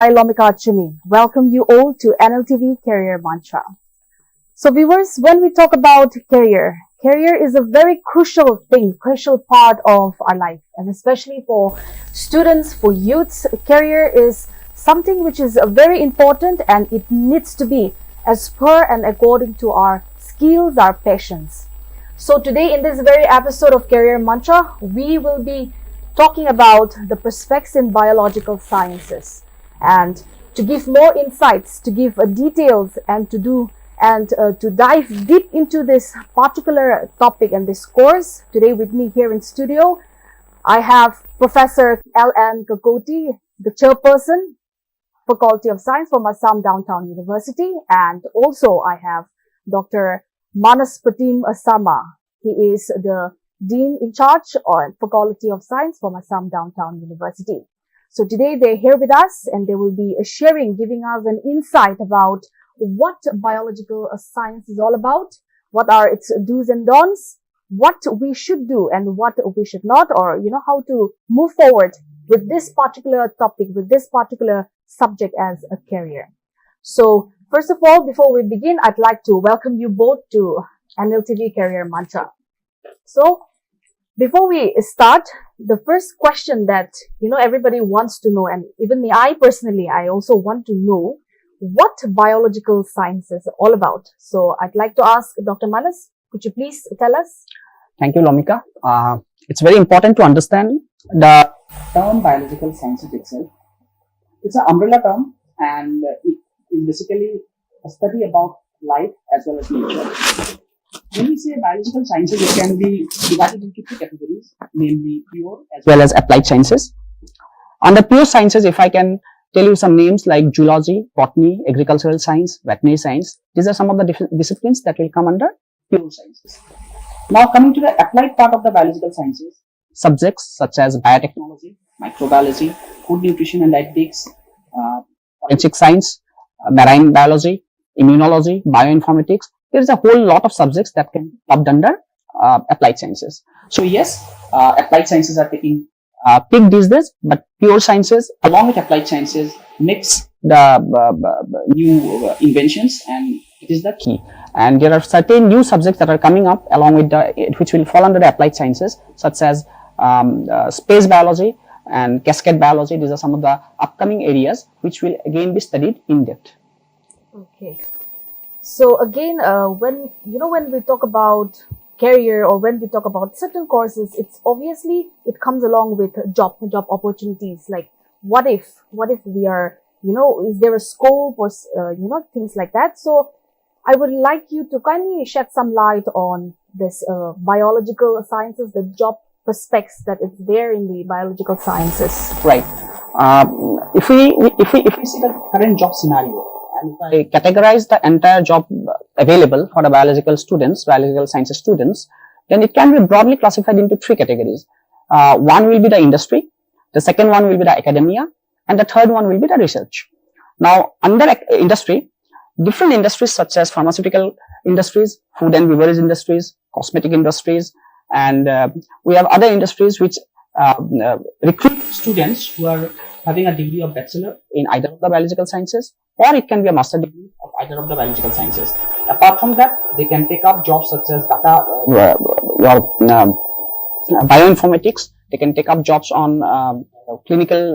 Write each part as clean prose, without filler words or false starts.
I, Lomika Chini, welcome you all to NLTV Career Mantra. So viewers, when we talk about career is a very crucial thing, crucial part of our life, and especially for students, for youths, career is something which is very important and it needs to be as per and according to our skills, our passions. So today in this very episode of Career Mantra, we will be talking about the prospects in biological sciences. And to give more insights, to give details, and to dive deep into this particular topic and this course, today with me here in studio, I have Professor L.N. Kakoti, the chairperson, Faculty of Science from Assam Downtown University, and also I have Dr. Manas Pratim Asama. He is the Dean in charge on Faculty of Science from Assam Downtown University. So today they're here with us and they will be sharing, giving us an insight about what biological science is all about, what are its do's and don'ts, what we should do and what we should not, or how to move forward with this particular topic, with this particular subject as a career. So first of all, before we begin, I'd like to welcome you both to NLTV Career Mantra. So before we start, the first question that, everybody wants to know, and even me, I personally, I also want to know what biological science is all about. So I'd like to ask Dr. Manas, could you please tell us? Thank you, Lomika. It's very important to understand the term biological sciences itself. It's an umbrella term and it is basically a study about life as well as nature. When we say biological sciences, it can be divided into two categories, namely pure as well as applied sciences. Under pure sciences, if I can tell you some names like zoology, botany, agricultural science, veterinary science, these are some of the disciplines that will come under pure sciences. Now coming to the applied part of the biological sciences, subjects such as biotechnology, microbiology, food nutrition and dietetics, forensic science, marine biology, immunology, bioinformatics. There is a whole lot of subjects that can be clubbed under applied sciences. So yes, applied sciences are taking peak these days, but pure sciences along with applied sciences mix the new inventions, and it is the key. And there are certain new subjects that are coming up along with which will fall under the applied sciences, such as space biology and cascade biology. These are some of the upcoming areas which will again be studied in depth. Okay. So again, when we talk about career or when we talk about certain courses, it's obviously it comes along with job opportunities. Like what if we are, is there a scope or things like that? So I would like you to kindly shed some light on this biological sciences, the job prospects that is there in the biological sciences. Right. If we see the current job scenario, and if I categorize the entire job available for the biological sciences students, then it can be broadly classified into three categories. One will be the industry, the second one will be the academia, and the third one will be the research. Now, under industry, different industries such as pharmaceutical industries, food and beverage industries, cosmetic industries, and we have other industries which recruit students who are having a degree of bachelor in either of the biological sciences, or it can be a master degree of either of the biological sciences. Apart from that, they can take up jobs such as data, bioinformatics. They can take up jobs on clinical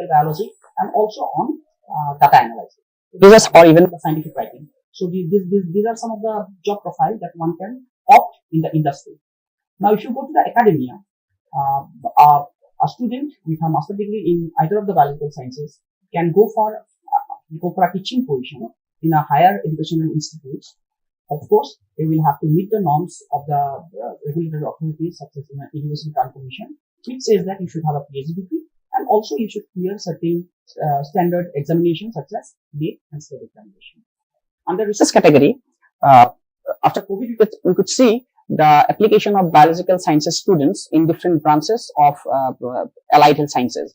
biology and also on data analysis. These are, or even the scientific writing. So these are some of the job profiles that one can opt in the industry. Now, if you go to the academia, a student with a master degree in either of the biological sciences can go for a teaching position in a higher educational institutes. Of course, they will have to meet the norms of the regulatory authorities such as the University Grant Commission, which says that you should have a PhD degree and also you should clear certain standard examinations such as NEET and STED examination. Under research category, after COVID, we could see the application of biological sciences students in different branches of allied health sciences.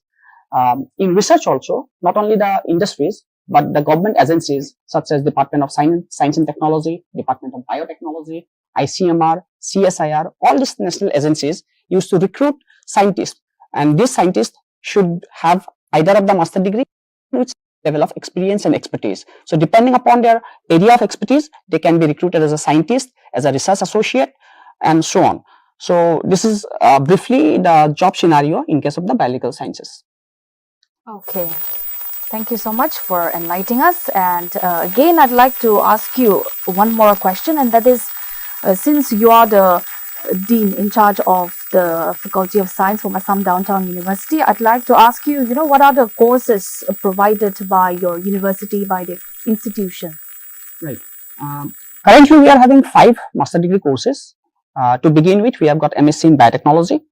In research also, not only the industries, but the government agencies such as Department of Science and Technology, Department of Biotechnology, ICMR, CSIR, all these national agencies used to recruit scientists, and these scientists should have either of the master degree with level of experience and expertise. So depending upon their area of expertise, they can be recruited as a scientist, as a research associate, and so on. So this is briefly the job scenario in case of the biological sciences. Okay. Thank you so much for enlightening us. And again, I'd like to ask you one more question, and that is, since you are the dean in charge of the Faculty of Science from Assam Downtown University, I'd like to ask you, what are the courses provided by your university, by the institution? Right. Currently, we are having 5 master degree courses. To begin with, we have got MSc in Biotechnology,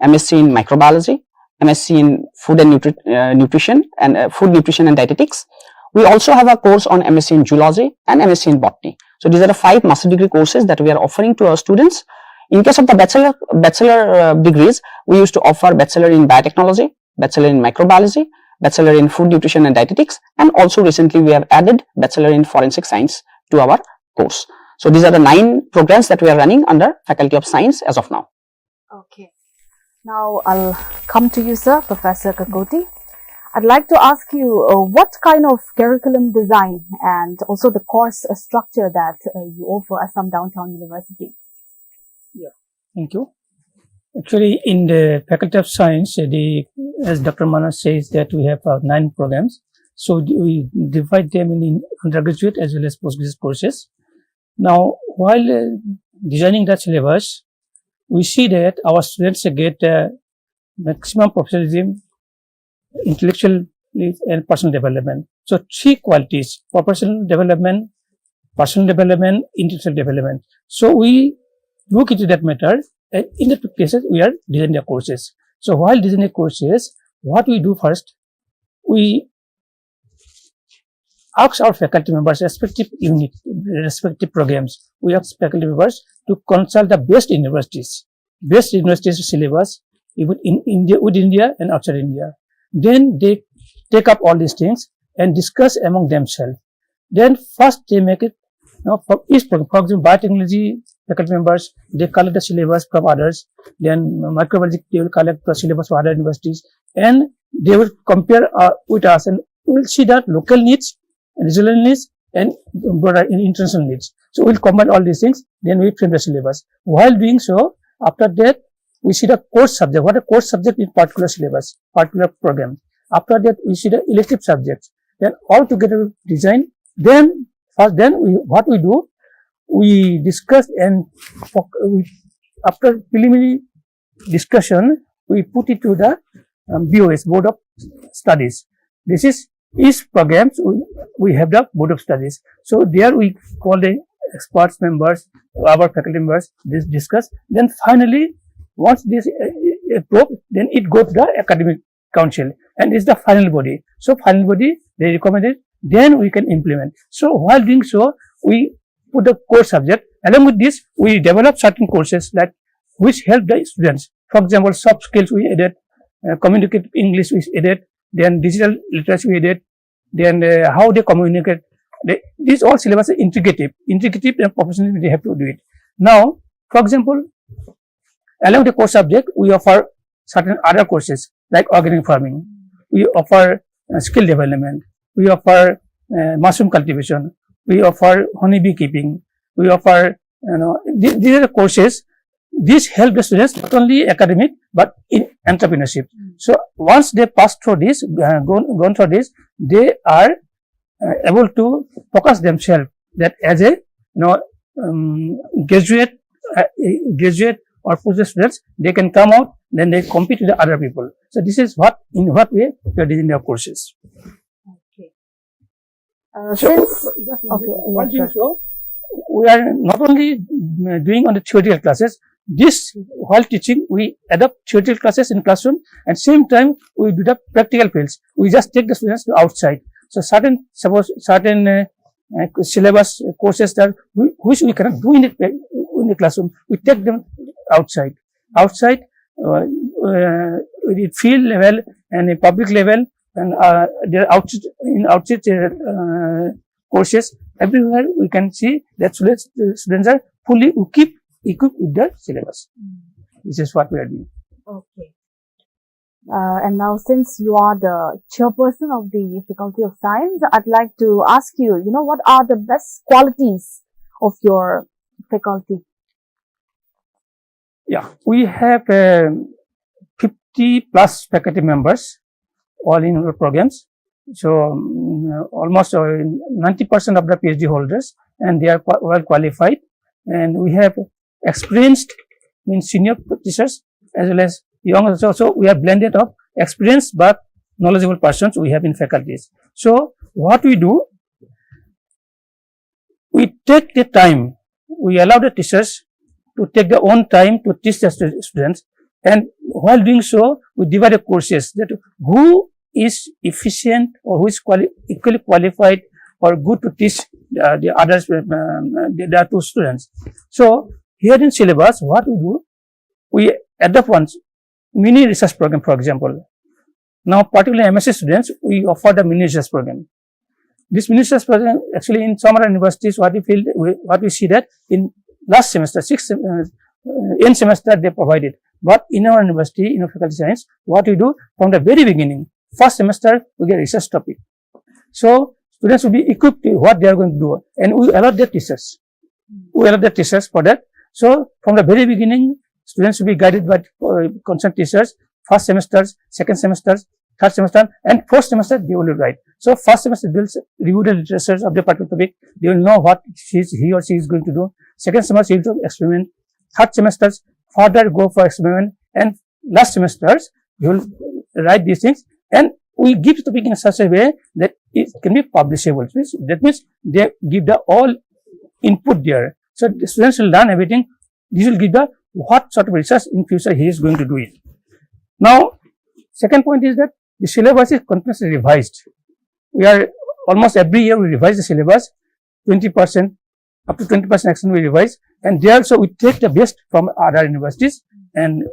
MSc in Microbiology, MSc in Food and Nutrition and Food Nutrition and Dietetics. We also have a course on MSc in Zoology and MSc in Botany. So these are the 5 master degree courses that we are offering to our students. In case of the bachelor degrees, we used to offer bachelor in Biotechnology, bachelor in Microbiology, bachelor in Food Nutrition and Dietetics, and also recently we have added bachelor in Forensic Science to our course. So these are the 9 programs that we are running under Faculty of Science as of now. Okay. Now I'll come to you, sir, Professor Kakoti. I'd like to ask you what kind of curriculum design and also the course structure that you offer at Assam Downtown University. Yeah, thank you. Actually, in the Faculty of Science, as Dr. Manas says that we have 9 programs. So we divide them in undergraduate as well as postgraduate courses. Now, while designing the syllabus, we see that our students get maximum professionalism, intellectual and personal development. So 3 qualities: professional development, personal development, intellectual development. So we look into that matter, and in the 2 cases we are designing the courses. So while designing courses, what we do first, we ask our faculty members, respective unit, respective programs, we ask faculty members to consult the best universities syllabus, even in India, with India and outside India. Then they take up all these things and discuss among themselves. Then first they make it, for each program, for example, biotechnology faculty members, they collect the syllabus from others. Then microbiology, they will collect the syllabus from other universities, and they will compare with us, and we will see that local needs, regional needs, and broader international needs. So we'll combine all these things, then we frame the syllabus. While doing so, after that, we see the course subject, what a course subject in particular syllabus, particular program. After that, we see the elective subjects. Then all together we design. Then what we do, we discuss, and after preliminary discussion, we put it to the BOS, Board of Studies. This is each programs, we have the Board of Studies. So there we call the experts members, our faculty members, discuss. Then finally, once this is approved, then it goes to the academic council, and it's the final body. So final body, they recommend it, then we can implement. So while doing so, we put the course subject. Along with this, we develop certain courses that which help the students. For example, soft skills we added, communicative English we added, then digital literacy we added, then how they communicate. These all syllabus are integrative and professional, they have to do it. Now, for example, along the course subject, we offer certain other courses like organic farming. We offer skill development. We offer mushroom cultivation. We offer honeybee keeping. We offer, these are the courses. These help the students not only academic but in entrepreneurship. So once they pass through this, gone through this, they are able to focus themselves that as a graduate or postgraduate students, they can come out, then they compete with the other people. So this is in what way we are designing our courses. Okay. So we are not only doing on the theoretical classes. This, while teaching, we adopt theoretical classes in classroom, and same time we do the practical fields. We just take the students to outside. So certain syllabus courses that which we cannot do in the classroom, we take them outside. Outside, in field level and in public level, and there are outside courses. Everywhere we can see that students are fully equipped with the syllabus. This is what we are doing. Okay. And now, since you are the chairperson of the Faculty of Science, I'd like to ask you, what are the best qualities of your faculty? Yeah, we have 50 plus faculty members, all in our programs. So almost 90% of the PhD holders, and they are well qualified. And we have experienced, senior teachers as well as young. So we are blended of experienced but knowledgeable persons we have in faculties. So what we do, we take the time, we allow the teachers to take their own time to teach the students, and while doing so, we divide the courses that who is efficient or who is equally qualified or good to teach the others, the two students. So here in syllabus, what we do, we adopt one mini research program, for example. Now, particularly MSc students, we offer the mini research program. This mini research program, actually, in some other universities, what we see that in last semester, end semester, they provided. But in our university, in our faculty science, what we do from the very beginning, first semester, we get research topic. So students will be equipped to what they are going to do, and we allow their teachers. We allow their teachers for that. So from the very beginning, students will be guided by concerned teachers. First semesters, second semesters, third semester, and fourth semester they will write. So first semester they will review the literature of the particular topic. They will know what he or she is going to do. Second semester he will do experiment. Third semesters further go for experiment, and last semesters you will write these things, and we give the topic in such a way that it can be publishable. That means they give the all input there. So the students will learn everything. This will give the what sort of research in future he is going to do it. Now, second point is that the syllabus is continuously revised. We are almost every year we revise the syllabus, 20%, up to 20% extent we revise, and there also we take the best from other universities, and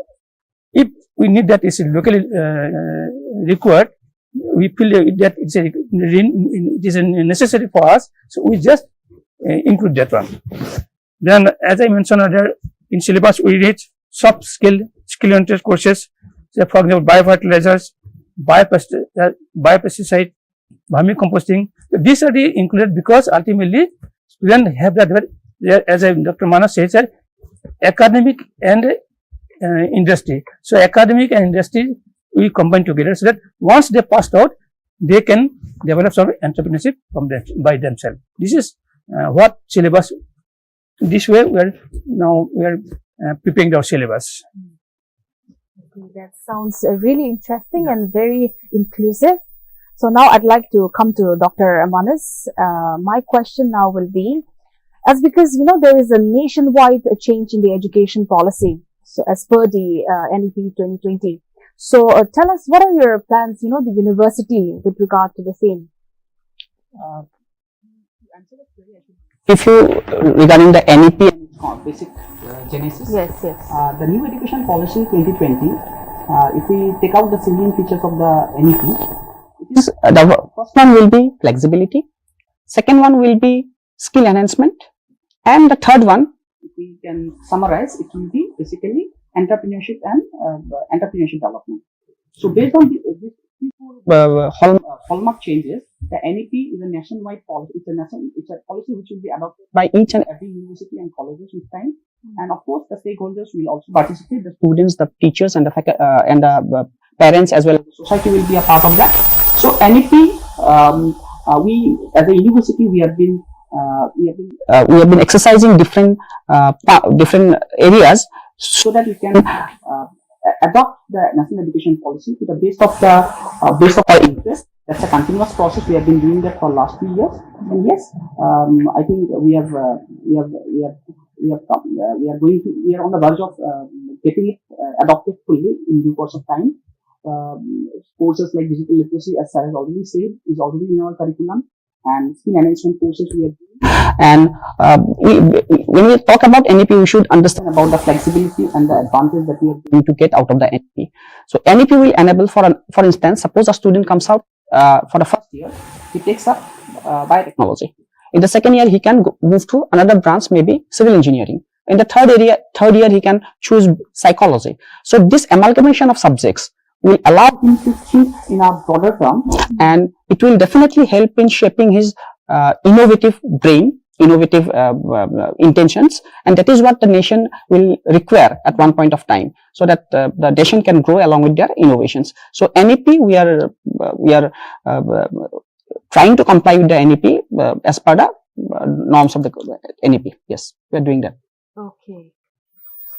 if we need that is locally required, we feel that it is necessary for us, so we just include that one. Then, as I mentioned earlier, in syllabus we read soft skill-oriented courses, say for example, biofertilizers, biopesticide, vermicomposting. So these are included because ultimately students have that, as Dr. Manas says, academic and industry. So academic and industry we combine together so that once they passed out, they can develop some entrepreneurship by themselves. This is what syllabus. This way we are preparing our syllabus. Okay, that sounds really interesting and very inclusive. So now I'd like to come to Dr. Manas. My question now will be, as because there is a nationwide change in the education policy, so as per the NEP 2020. So tell us, what are your plans, the university with regard to the same? If you regarding the NEP and basic genesis, yes. The new education policy 2020. If we take out the salient features of the NEP, it is the first one will be flexibility, second one will be skill enhancement, and the third one, if we can summarize, it will be basically entrepreneurship and entrepreneurship development. So based on these hallmark changes, the NEP is a nationwide policy. It's a policy which will be adopted by each and every university and colleges with time. And of course, the stakeholders will also participate. The students, the teachers, and the parents as well as the society will be a part of that. So NEP, we as a university we have been exercising different areas so that we can adopt the national education policy to the base of our interest. That's a continuous process. We have been doing that for last 2 years, and yes, I think we are on the verge of getting it adopted fully in due course of time. Courses like digital literacy, as Sarah has already said, is already in our curriculum, and skill enhancement courses we are doing. And when we talk about NEP, we should understand about the flexibility and the advantage that we are going to get out of the NEP. So NEP will enable, for instance, suppose a student comes out for the first year, he takes up biotechnology. In the second year, he can move to another branch, maybe civil engineering. In the third year, he can choose psychology. So this amalgamation of subjects will allow him to think in a broader term, and it will definitely help in shaping his innovative brain, innovative intentions, and that is what the nation will require at one point of time, so that the nation can grow along with their innovations. So NEP, we are trying to comply with the NEP as per the norms of the NEP. Yes, we are doing that. Okay.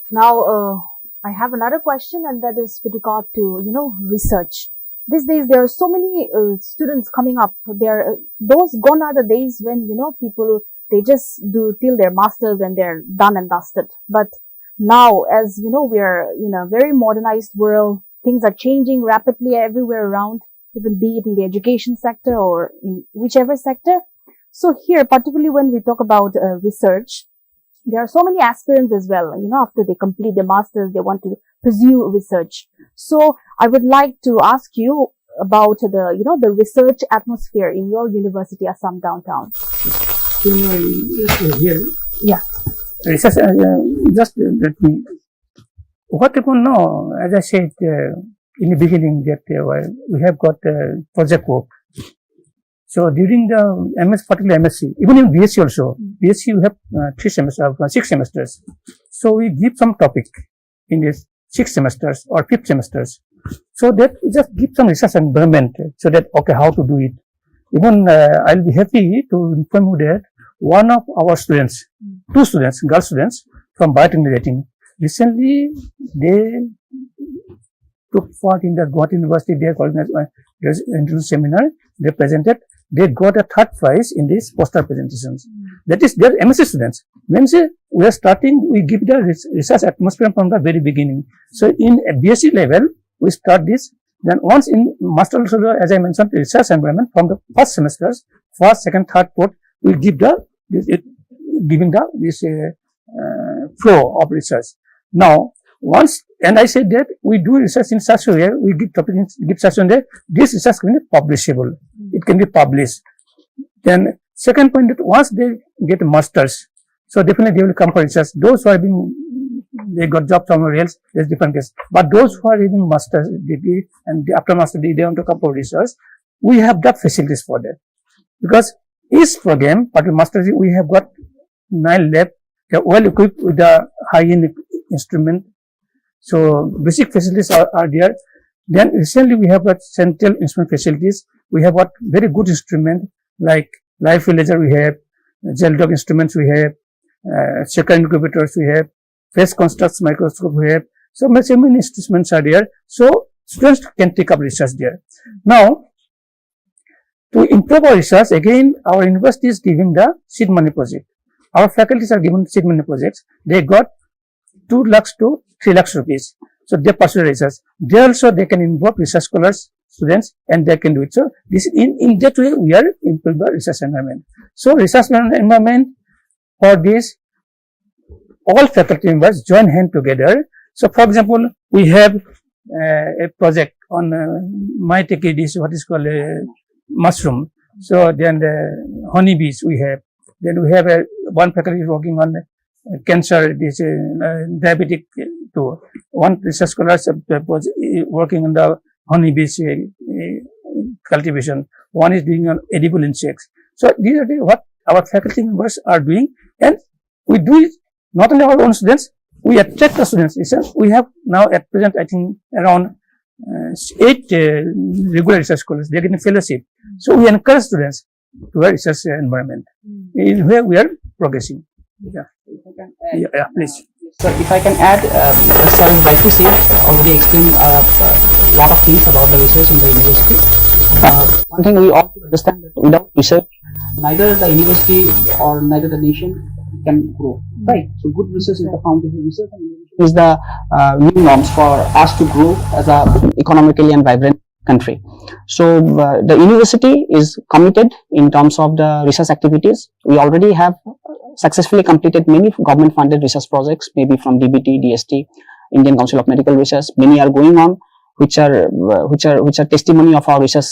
Now, I have another question, and that is with regard to, research. These days, there are so many students coming up. Those gone are the days when, people, they just do till their masters and they're done and dusted. But now, as we are in a very modernized world, things are changing rapidly everywhere around, even be it in the education sector or in whichever sector. So here, particularly when we talk about research, there are so many aspirants as well. After they complete their masters, they want to pursue research. So I would like to ask you about the research atmosphere in your university, Assam Downtown. Here, Yeah. research, just let me, what people know, as I said in the beginning, that we have got project work. So during the particularly MSc, even in BSc also, BSc we have 6 semesters. So we give some topic in this 6 semesters or 5th semesters. So that we just give some research environment, so that, okay, how to do it. Even I'll be happy to inform you that one of our students, 2 students, girl students from biotechnology rating, recently they took part in the Guwahati University, they organized seminar, they presented, they got a 3rd prize in these poster presentations. That is, they are MSc students. When we are starting, we give the research atmosphere from the very beginning. So in a BSc level, we start this. Then once in master also, as I mentioned, research environment from the 1st semesters, 1st, 2nd, 3rd, 4th, we give this flow of research. Now, once, and I said that we do research in such a way, we give topic give such a way, this research can be publishable. It can be published. Then second point, that once they get masters, so definitely they will come for research. Those who are they got job somewhere else, there's different case. But those who are having master's degree and after master's degree, they want to come for research, we have got facilities for that. Because each program, particularly master's, we have got 9 labs, they are well equipped with the high-end instrument. So basic facilities are there. Then recently we have got central instrument facilities. We have got very good instrument like live laser we have, gel dog instruments we have, checker incubators we have, phase constructs microscope we have. So many instruments are there. So students can take up research there. Now, to improve our research, again, our university is giving the seed money project. Our faculties are given seed money projects. They got 2 lakhs to 3 lakhs rupees. So they pursue research. They also, they can involve research scholars, students, and they can do it. So this in that way, we are improving the research environment. So research environment for this, all faculty members join hand together. So for example, we have a project on this, what is called mushroom. So then the honeybees we have. Then we have one faculty is working on cancer, this diabetic too. One research scholar is working on the honeybees cultivation. One is doing on edible insects. So these are what our faculty members are doing, and we do it not only our own students, we attract the students. We have now at present, I think, around 8 regular research scholars. They are getting fellowship. So we encourage students to a research environment in where we are progressing. Yeah. Yeah, please. So if I can add, as sir is rightly said, already explained a lot of things about the research in the university. One thing we all understand, that without research, neither the university or neither the nation can grow. Right. So good research is the foundation. Research and innovation is the new norms for us to grow as a economically and vibrant country. So the university is committed in terms of the research activities. We already have successfully completed many government funded research projects, maybe from DBT, DST, Indian Council of Medical Research. Many are going on, which are testimony of our research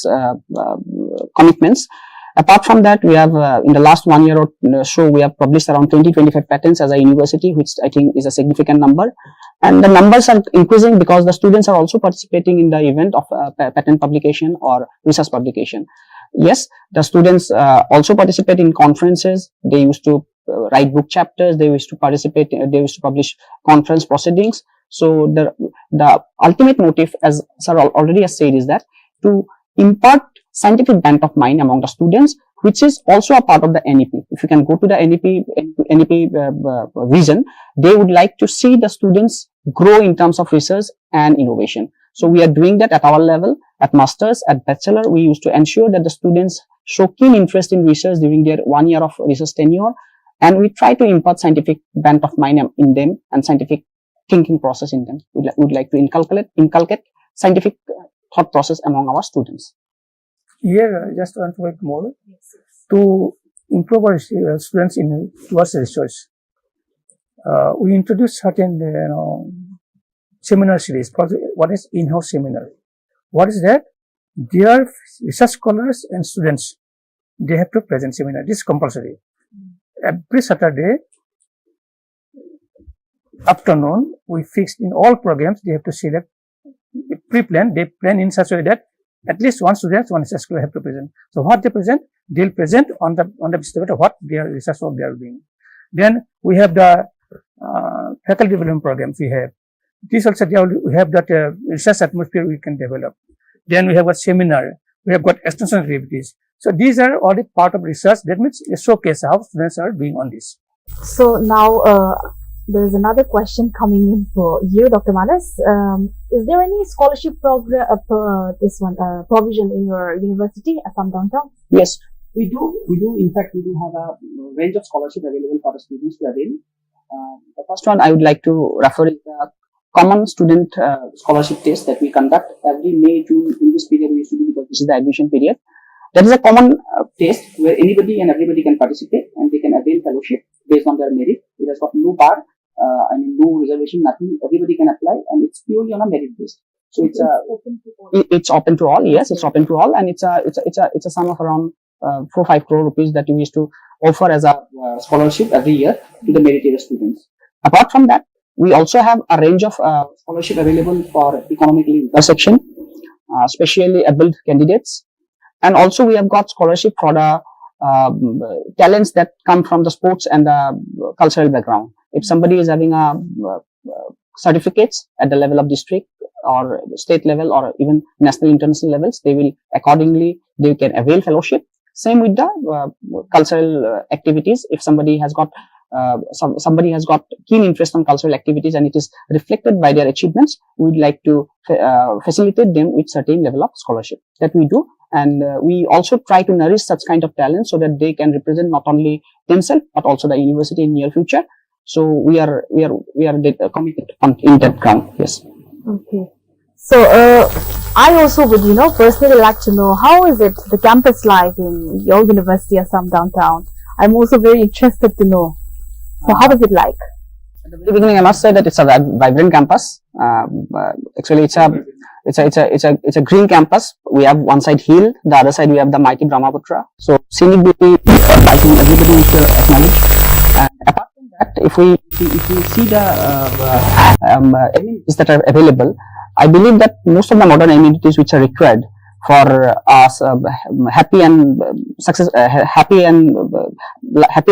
commitments. Apart from that, we have in the last 1 year or so, we have published around 20-25 patents as a university, which I think is a significant number. And the numbers are increasing because the students are also participating in the event of patent publication or research publication. Yes, the students also participate in conferences. They used to write book chapters. They used to participate. They used to publish conference proceedings. So the ultimate motive, as sir already has said, is that to impart scientific bent of mind among the students, which is also a part of the NEP. If you can go to the NEP vision, they would like to see the students grow in terms of research and innovation. So we are doing that at our level, at masters, at bachelor. We used to ensure that the students show keen interest in research during their 1 year of research tenure, and we try to impart scientific bent of mind in them and scientific thinking process in them. We would like to inculcate scientific thought process among our students. Here, just want to add more to improve our students in towards research. We introduced certain seminar series. What is in-house seminar? What is that? Dear research scholars and students, they have to present seminar. This is compulsory. Every Saturday afternoon, we fixed in all programs, they have to select, pre-plan, they plan in such a way that at least one student, one research scholar have to present. So what they present, they'll present on the basis of what their research work they are doing. Then we have the faculty development programs we have. This also, we have that research atmosphere we can develop. Then we have a seminar, we have got extension activities. So these are all the part of research. That means a showcase how students are doing on this. So now there is another question coming in for you, Dr. Manas. Is there any scholarship provision in your university, Assam Downtown? Yes, we do. In fact, we do have a range of scholarship available for the students to avail. The first one I would like to refer is the common student scholarship test that we conduct every May, June. In this period, we used to do because this is the admission period. That is a common test where anybody and everybody can participate and they can avail fellowship based on their merit. It has got no bar, no reservation, nothing. Everybody can apply, and it's purely on a merit based. So it's open to all. It's open to all. Yes, it's open to all, and it's a sum of around 4-5 crore rupees that we used to offer as a scholarship every year to the meritorious students. Apart from that, we also have a range of scholarship available for economically intersection, specially able candidates. And also we have got scholarship for the talents that come from the sports and the cultural background. If somebody is having a certificates at the level of district or state level or even national international levels, they will accordingly, they can avail fellowship. Same with the cultural activities. If somebody has got somebody has got keen interest on cultural activities and it is reflected by their achievements, we would like to facilitate them with certain level of scholarship that we do. And we also try to nourish such kind of talent so that they can represent not only themselves but also the university in near future. So we are committed in that ground. Yes. Okay. So I also would personally like to know, how is it the campus life in your university, Assam Downtown? I'm also very interested to know. So how is it like? At the very beginning, I must say that it's a vibrant campus. Actually, it's a green campus. We have one side hill, the other side we have the mighty Brahmaputra. So scenic beauty, I think everybody needs to acknowledge. And apart from that, if we see the amenities that are available, I believe that most of the modern amenities which are required for us happy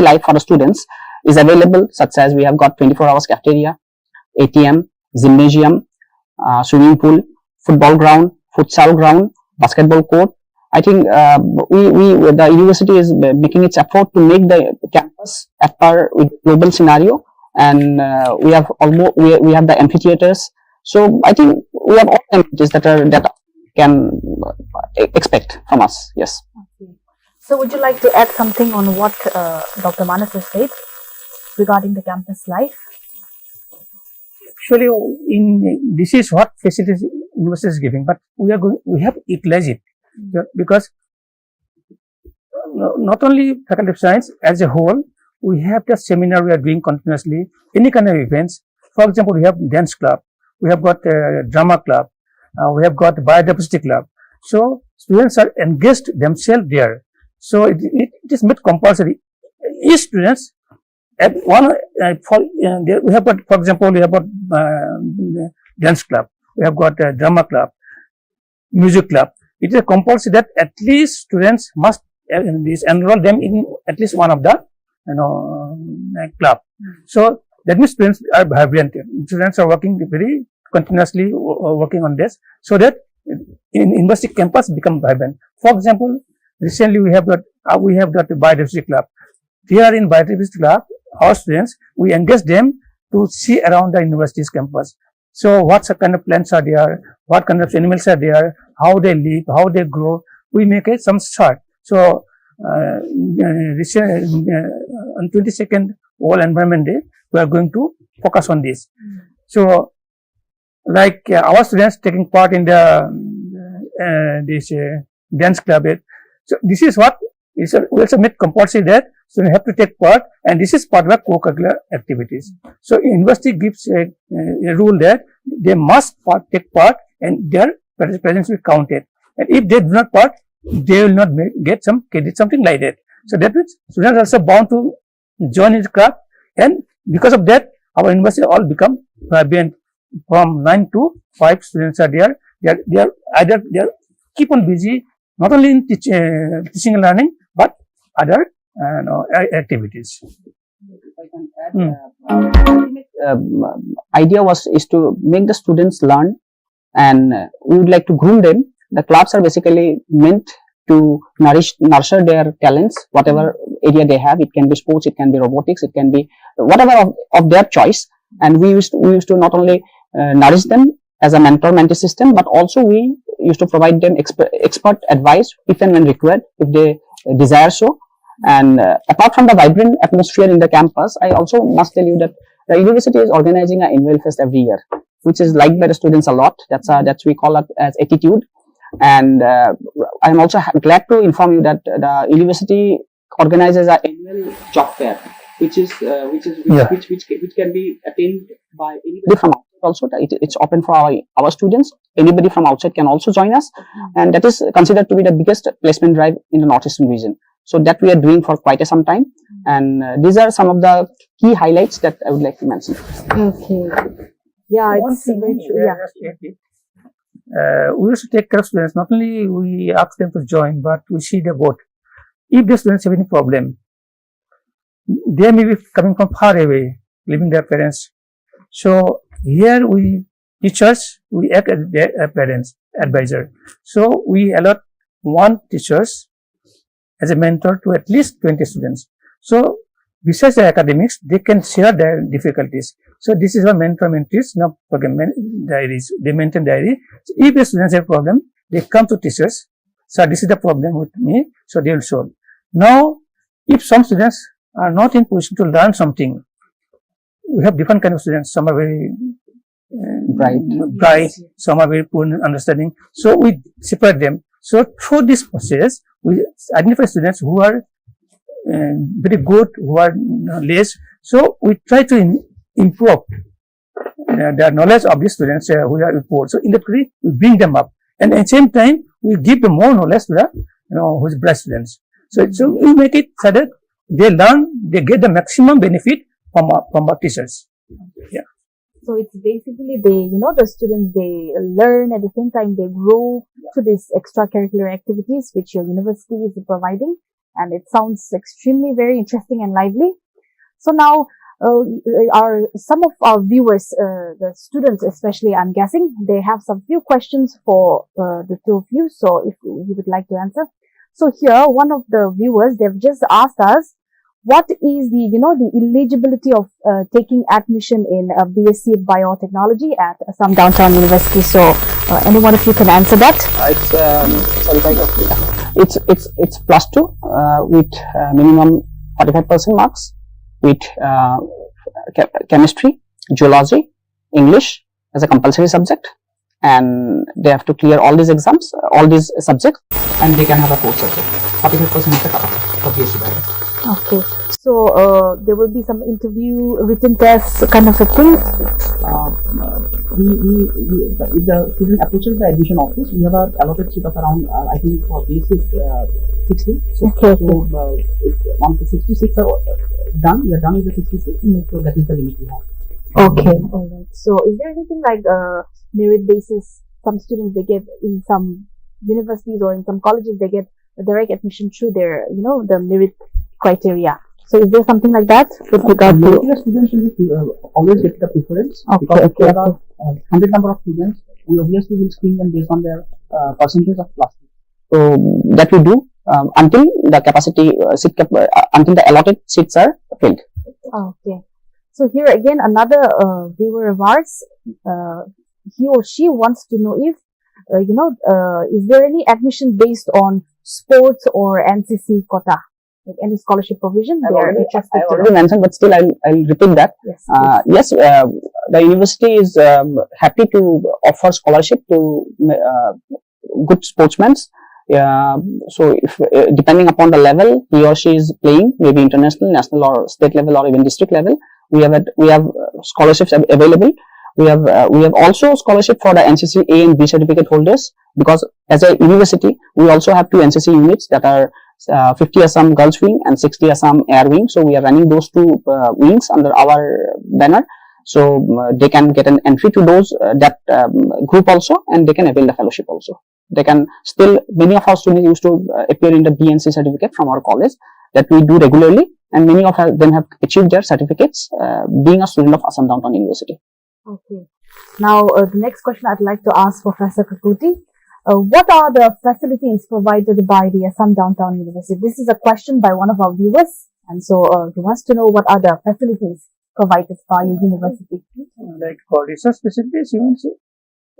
life for the students is available, such as we have got 24 hours cafeteria, ATM, gymnasium, swimming pool, football ground, futsal ground, basketball court. I think the university is making its effort to make the campus at par with global scenario, and we have the amphitheaters. So I think we have all amenities that can expect from us. Yes. Okay. So would you like to add something on what Dr. Manas has said regarding the campus life? Actually, this is what facilities university is giving, but we have to utilize it because not only faculty of science as a whole, we have the seminar we are doing continuously, any kind of events. For example, we have dance club, we have got a drama club, we have got biodiversity club. So students are engaged themselves there. So it is made compulsory. Each students at one we have got, for example, we have got dance club, we have got drama club, music club. It is compulsory that at least students must enroll them in at least one of the club. So that means students are vibrant. Students are working very continuously working on this, so that in university campus become vibrant. For example, recently we have got biodiversity club. Here in biodiversity club, our students, we engage them to see around the university's campus. So what kind of plants are there, what kind of animals are there, how they live, how they grow. We make it some chart. So on 22nd World Environment Day, we are going to focus on this. So like our students taking part in the this dance club. So this is what is we also made compulsory that students have to take part, and this is part of the co-curricular activities. So university gives a rule that they must take part, and their presence will be counted. And if they do not part, they will not get some credit, something like that. So that means students are also bound to join in the club, and because of that, our university all become vibrant. From 9 to 5 students are there. They are keep on busy, not only in teaching and learning, but other activities. If I can add, ultimate idea is to make the students learn, and we would like to groom them. The clubs are basically meant to nurture their talents, whatever area they have. It can be sports, it can be robotics, it can be whatever of their choice. And we used to not only nourish them as a mentor-mentee system, but also we used to provide them expert advice if and when required, if they desire so. And apart from the vibrant atmosphere in the campus, I also must tell you that the university is organizing an annual fest every year, which is liked by the students a lot. That's we call it as attitude. And I'm also glad to inform you that the university organizes an annual job fair, which can be attained by anybody from outside. Also, it's open for our students. Anybody from outside can also join us, and that is considered to be the biggest placement drive in the Northeastern region. So that we are doing for quite some time, and these are some of the key highlights that I would like to mention. Okay. Yeah, it's very true. We used to take care of students. Not only we ask them to join, but we see the vote. If the students have any problem, they may be coming from far away, leaving their parents. So here teachers, we act as their parents, advisor. So we allot one teachers as a mentor to at least 20 students. So besides the academics, they can share their difficulties. So this is a mentor-mentees program diaries. They maintain diary. So if the students have a problem, they come to teachers. So this is the problem with me. So they will solve. Now, if some students are not in position to learn something, we have different kind of students. Some are very bright, some are very poor in understanding. So we separate them. So through this process, we identify students who are very good, who are less. So we try to improve the knowledge of the students who are poor. So in the way, we bring them up, and at the same time, we give them more knowledge to the who's bright students. So we make it so that they learn, they get the maximum benefit from our teachers. Yeah. So it's basically the students, they learn, at the same time they grow through these extracurricular activities which your university is providing, and it sounds extremely very interesting and lively. So now, some of our viewers, the students especially, I'm guessing, they have some few questions for the two of you. So if you would like to answer. So here, one of the viewers, they've just asked us, what is the eligibility of taking admission in BSc Biotechnology at some downtown university? So any one of you can answer that. It's +2 with minimum 45% marks, with chemistry, geology, English as a compulsory subject, and they have to clear all these exams, all these subjects, and they can have a core subject. 45% of the cutoff for BSc Bio. Okay, so there will be some interview, written tests, kind of a thing. if the student approaches the admission office, we have a allotted seat of around, I think for basic 60. So, if once the 66 are done, we are done with the 66. So that is the limit we have. Okay, all right. So, is there anything like merit basis? Some students they get in some universities or in some colleges they get a direct admission through their, the merit criteria. So, is there something like that with regard to? The students will always get the preference because if there are 100 number of students, we obviously will screen them based on their percentage of class. So that we do until the capacity until the allotted seats are filled. Okay. So here again, another viewer of ours, he or she wants to know if, is there any admission based on sports or NCC quota? Like any scholarship provision? I already mentioned, but still I'll repeat that. Yes, The university is happy to offer scholarship to good sportsmen. So if depending upon the level he or she is playing, maybe international, national, or state level, or even district level, we have scholarships available. We have also scholarship for the NCC A and B certificate holders, because as a university we also have two NCC units that are 50 Assam Girls Wing and 60 Assam Air Wing. So we are running those two wings under our banner. So they can get an entry to those group also, and they can avail the fellowship also. They can still, many of our students used to appear in the BNC certificate from our college that we do regularly, and many of them have achieved their certificates being a student of Assam Downtown University. Okay. Now the next question I'd like to ask Professor Kakuti. What are the facilities provided by the Assam Downtown University? This is a question by one of our viewers, and so he wants to know what are the facilities provided by your university. Like for research facilities, you want to say?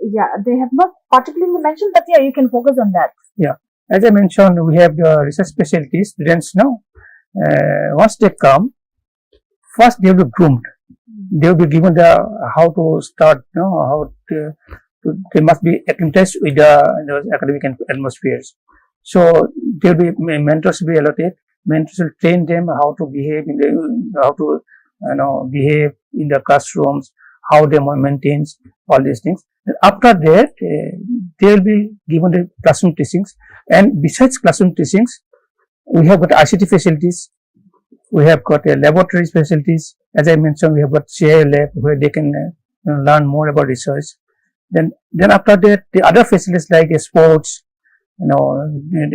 Yeah, they have not particularly mentioned, but yeah, you can focus on that. Yeah, as I mentioned, we have the research specialties. Students now, once they come, first they will be groomed. They will be given how to start, they must be acclimatized with the academic atmospheres. So there will be mentors will be allotted. Mentors will train them how to behave behave in the classrooms, how they maintain all these things. And after that, they will be given the classroom teachings. And besides classroom teachings, we have got ICT facilities. We have got laboratory facilities. As I mentioned, we have got CIA lab where they can learn more about research. Then after that, the other facilities like sports,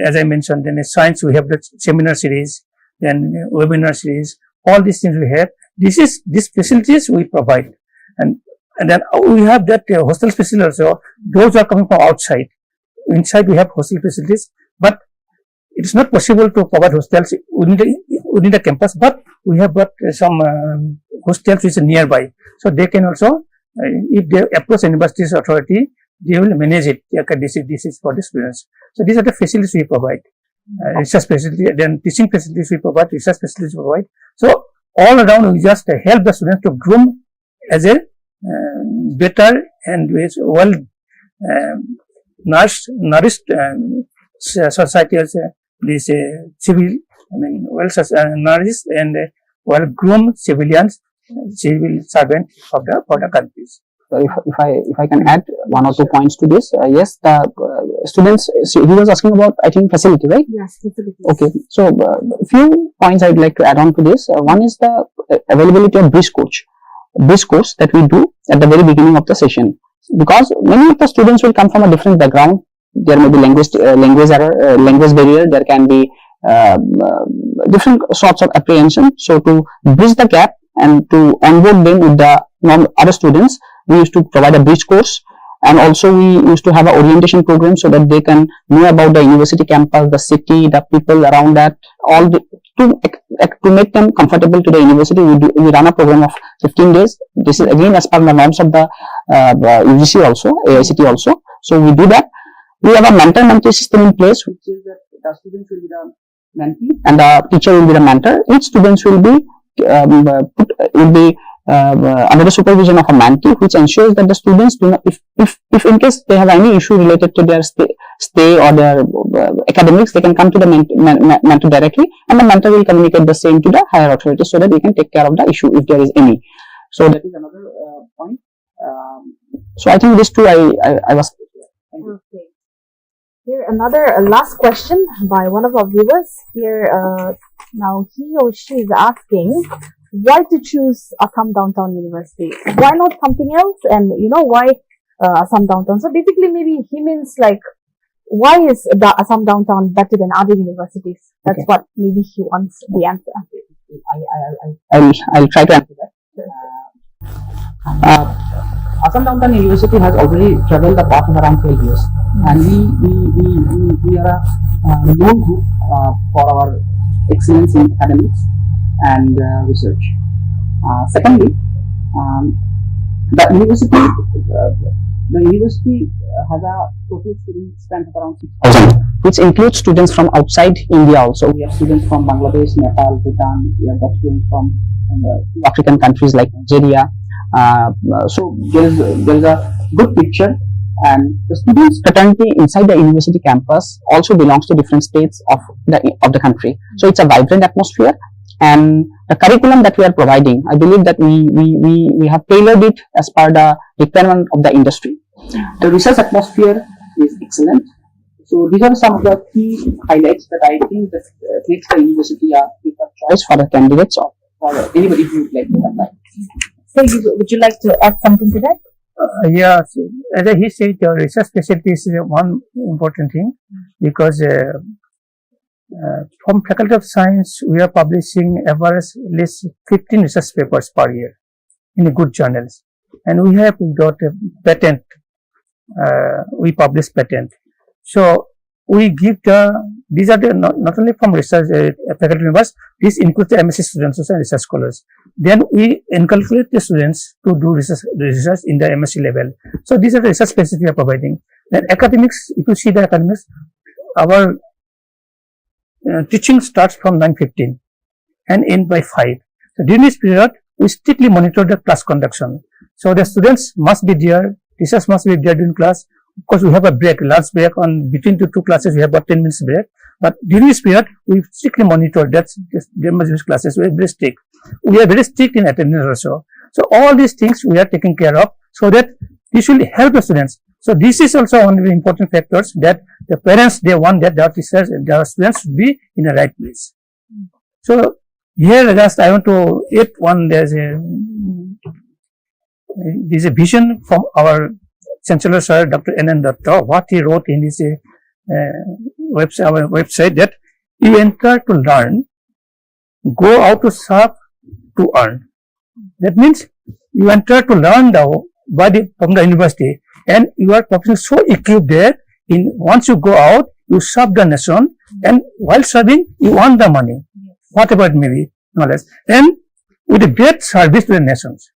as I mentioned, then science, we have the seminar series, then webinar series, all these things we have. These facilities we provide. And then we have that hostel facilities also. Those are coming from outside. Inside we have hostel facilities, but it is not possible to provide hostels within the campus, but we have got some hostels which are nearby. So they can also, if they approach university's authority, they will manage it. This is for the students. So these are the facilities we provide. Research facilities, then teaching facilities we provide, research facilities we provide. So all around we just help the students to groom as a better and well nourished society, as this civil, well nourished and well groomed civilians, civil servant for the countries. So if I can add one or 2 points to this, yes, the students, he was asking about, I think, facility, right? Yes, facilities. Okay, so a few points I'd like to add on to this. One is the availability of bridge course that we do at the very beginning of the session, because many of the students will come from a different background. There may be language barrier. There can be different sorts of apprehension. So to bridge the gap and to onboard them with the other students, we used to provide a bridge course, and also we used to have an orientation program so that they can know about the university campus, the city, the people around that, to make them comfortable to the university. We run a program of 15 days. This is again as per the norms of the UGC also, AICT also. So we do that. We have a mentor-mentee system in place, which is that the students will be the mentee and the teacher will be the mentor. Each students will be under the supervision of a mentee, which ensures that the students do not, if in case they have any issue related to their stay or their academics, they can come to the mentor directly, and the mentor will communicate the same to the higher authorities so that they can take care of the issue if there is any. So that is another point. So I think these two I was. Okay. Here another last question by one of our viewers. Here now he or she is asking why to choose Assam Downtown University. Why not something else? And why Assam Downtown? So basically, maybe he means like why is the Assam Downtown better than other universities? That's what maybe he wants the answer. I'll try to answer that. Assam Downtown University has already traveled the path of around 12 years, and we are a known group for our excellence in academics and research. Secondly, the university has a total student strength of around 6,000, which includes students from outside India also. We have students from Bangladesh, Nepal, Bhutan. We have got students from African countries like Nigeria. So there is a good picture, and the students fraternity inside the university campus also belongs to different states of the country. So it's a vibrant atmosphere, and the curriculum that we are providing, I believe that we have tailored it as per the requirement of the industry. The research atmosphere is excellent. So these are some of the key highlights that I think that makes the university a preferred choice for the candidates or for anybody who would like to apply. So would you like to add something to that? Yeah, as he said, research facility is one important thing, because from Faculty of Science, we are publishing average at least 15 research papers per year in good journals, and we have got a patent. We publish patent, so we give these are not only from research faculty members. This includes the MSc students and research scholars. Then we inculcate the students to do research in the MSc level. So these are the research spaces we are providing. Then academics, if you see the academics, our teaching starts from 9:15 and end by 5. So during this period, we strictly monitor the class conduction. So the students must be there, teachers must be there during class. Of course, we have a break, lunch break on between the two classes. We have about 10 minutes break. But during this period, we strictly monitor that there must be classes. We are very strict. We are very strict in attendance also. So all these things we are taking care of, so that this will help the students. So this is also one of the important factors that the parents, they want that their teachers and their students should be in the right place. So here just I want to add one. There's a vision from our Chancellor Sir, Dr. N.N. Datta, what he wrote in his our website, that you enter to learn, go out to serve, to earn. That means you enter to learn from the university, and you are probably so equipped there. Once you go out, you serve the nation, and while serving, you earn the money, whatever it may be, knowledge, and with a great service to the nations.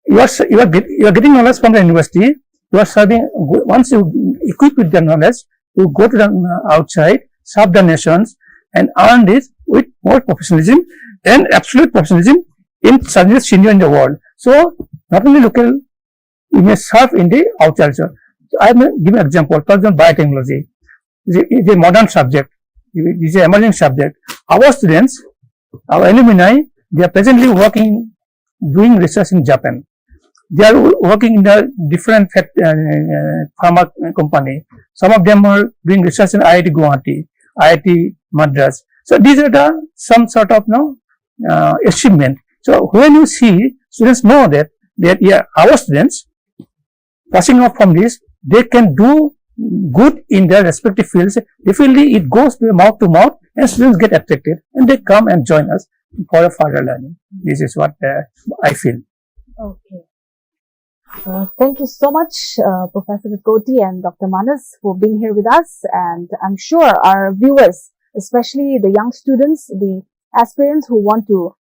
You are getting knowledge from the university. You are serving. Once you equip with the knowledge, you go to the outside, serve the nations, and earn this with more professionalism and absolute professionalism in serving senior in the world. So not only local, you may serve in the outside. So I may give an example. For example, biotechnology is a modern subject. It is an emerging subject. Our students, our alumni, they are presently doing research in Japan. They are working in the different pharma company. Some of them are doing research in IIT Guwahati, IIT Madras. So these are some sort of achievement. So when you see students know that our students passing off from this, they can do good in their respective fields. Definitely it goes to mouth, and students get attracted, and they come and join us for a further learning. This is what I feel. Okay. Thank you so much, Professor Koti and Dr. Manas, for being here with us. And I'm sure our viewers, especially the young students, the aspirants who want to,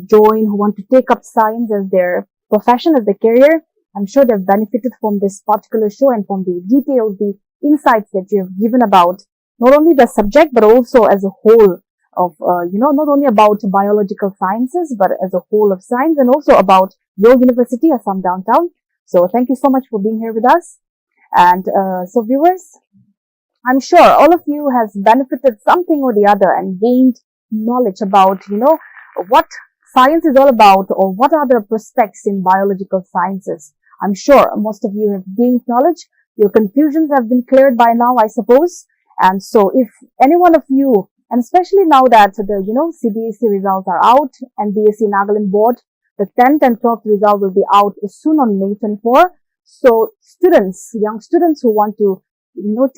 join, who want to take up science as their profession, as their career, I'm sure they've benefited from this particular show and from the details, the insights that you have given about not only the subject, but also as a whole of, not only about biological sciences, but as a whole of science, and also about your university, Assam Downtown. So thank you so much for being here with us. And so viewers, I'm sure all of you has benefited something or the other and gained knowledge about, what science is all about, or what are the prospects in biological sciences. I'm sure most of you have gained knowledge. Your confusions have been cleared by now, I suppose. And so if any one of you, and especially now that the, CBSE results are out and BSc Nagaland board, the 10th and 12th result will be out soon on May 24. So students, young students who want to,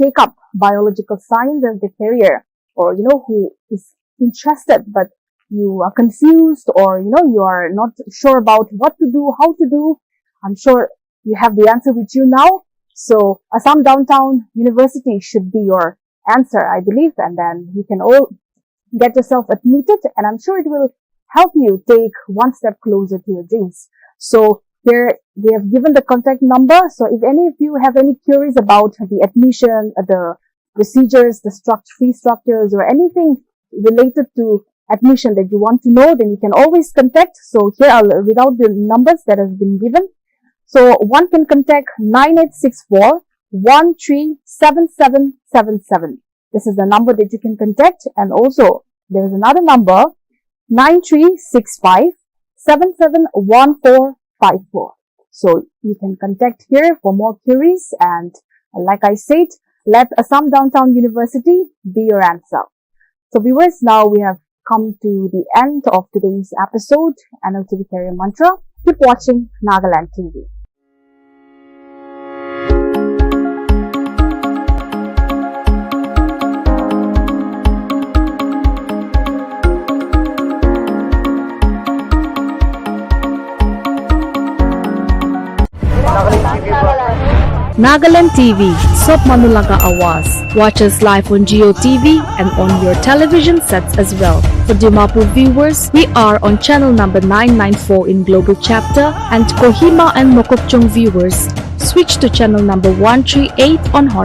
take up biological science as their career, or, who is interested, but you are confused, or, you are not sure about what to do, how to do, I'm sure you have the answer with you now. So Assam Downtown University should be your answer, I believe, and then you can all get yourself admitted, and I'm sure it will help you take one step closer to your dreams. So here we have given the contact number. So if any of you have any queries about the admission, the procedures, the fee structures, or anything related to admission that you want to know, then you can always contact. So here I'll read out the numbers that have been given. So one can contact 9864 137777. This is the number that you can contact. And also there is another number, 9365 771454. So you can contact here for more queries. And like I said, let Assam Downtown University be your answer. So viewers, now we have come to the end of today's episode, NLTV Career Mantra. Keep watching Nagaland TV. Nagaland TV, Sop Manulaga Awas. Watch us live on Geo TV and on your television sets as well. For Dimapur viewers, we are on channel number 994 in Global Chapter, and Kohima and Mokokchung viewers, switch to channel number 138 on Horn.